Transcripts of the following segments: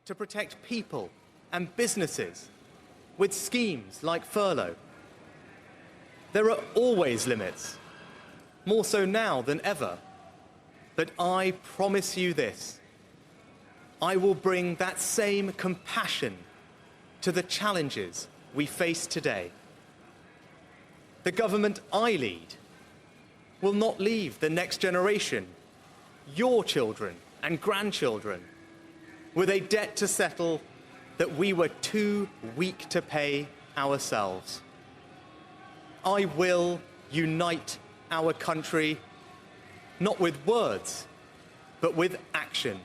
to protect people and businesses with schemes like furlough. There are always limits, more so now than ever. But I promise you this: I will bring that same compassion to the challenges we face today. The government I lead will not leave the next generation, your children and grandchildren, with a debt to settle that we were too weak to pay ourselves. I will unite our country, not with words, but with action.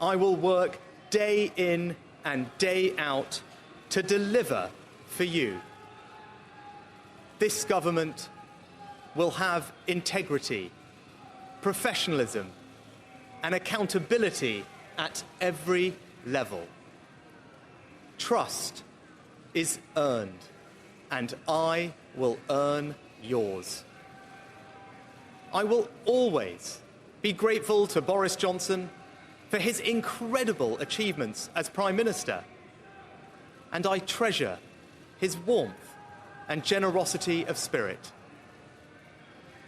I will work day in and day out to deliver for you. This government will have integrity, professionalism, and accountability at every level. Trust is earned, and I will earn yours. I will always be grateful to Boris Johnson for his incredible achievements as Prime Minister, and I treasure his warmth and generosity of spirit.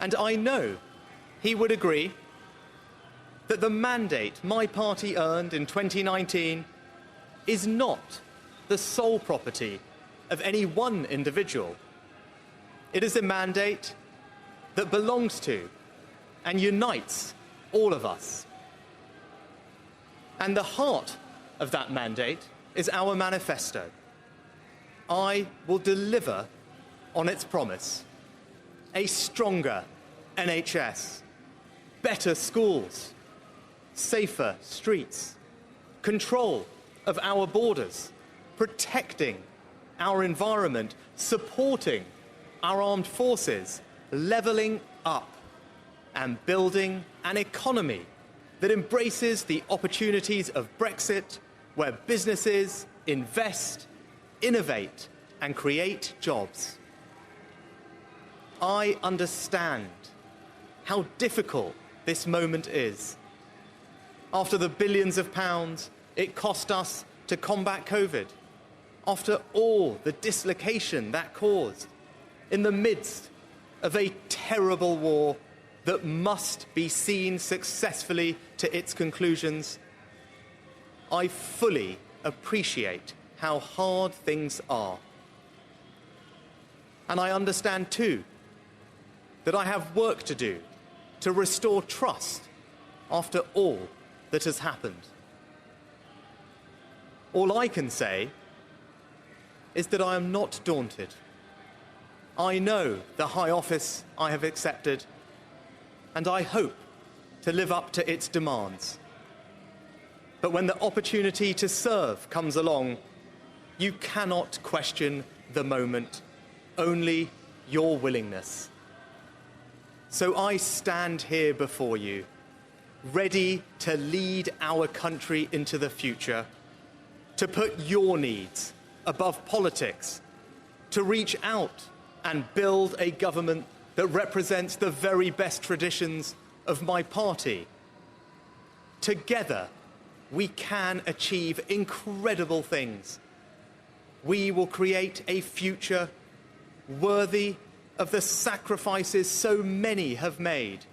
And I know he would agree that the mandate my party earned in 2019 is not the sole property of any one individual. It is a mandate that belongs to and unites all of us. And the heart of that mandate is our manifesto. I will deliver on its promise: a stronger NHS, better schools, safer streets, control of our borders, protecting our environment, supporting our armed forces, levelling up, and building an economy that embraces the opportunities of Brexit, where businesses invest, innovate, and create jobs. I understand how difficult this moment is. After the billions of pounds it cost us to combat COVID, after all the dislocation that caused, in the midst of a terrible war that must be seen successfully to its conclusions, I fully appreciate how hard things are. And I understand too that I have work to do to restore trust after all that has happened. All I can say is that I am not daunted. I know the high office I have accepted, and I hope to live up to its demands. But when the opportunity to serve comes along, you cannot question the moment, only your willingness. So I stand here before you, ready to lead our country into the future, to put your needs above politics, to reach out and build a government that represents the very best traditions of my party. Together, we can achieve incredible things. We will create a future worthy of the sacrifices so many have made,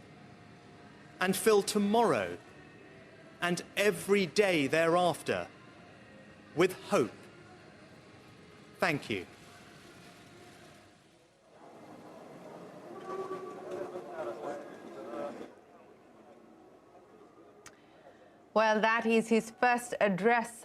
and fill tomorrow and every day thereafter with hope. Thank you. Well, that is his first address.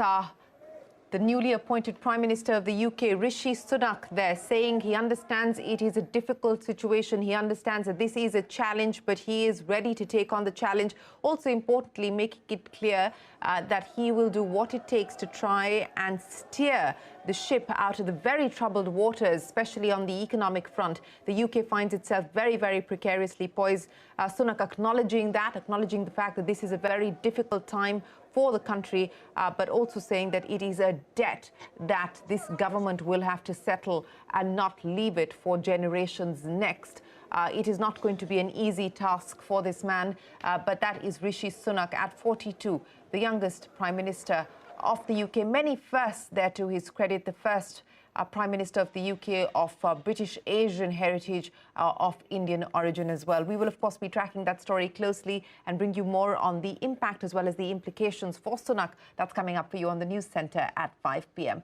The newly appointed Prime Minister of the UK, Rishi Sunak, there, saying he understands it is a difficult situation. He understands that this is a challenge, but he is ready to take on the challenge. Also, importantly, making it clear that he will do what it takes to try and steer the ship out of the very troubled waters, especially on the economic front. The UK finds itself very, very precariously poised. Sunak acknowledging the fact that this is a very difficult time for the country, but also saying that it is a debt that this government will have to settle and not leave it for generations next. It is not going to be an easy task for this man, but that is Rishi Sunak at 42, the youngest Prime Minister of the UK. Many firsts there to his credit. The first Prime Minister of the UK of British Asian heritage, of Indian origin as well. We will, of course, be tracking that story closely and bring you more on the impact as well as the implications for Sunak. That's coming up for you on the News Centre at 5 p.m.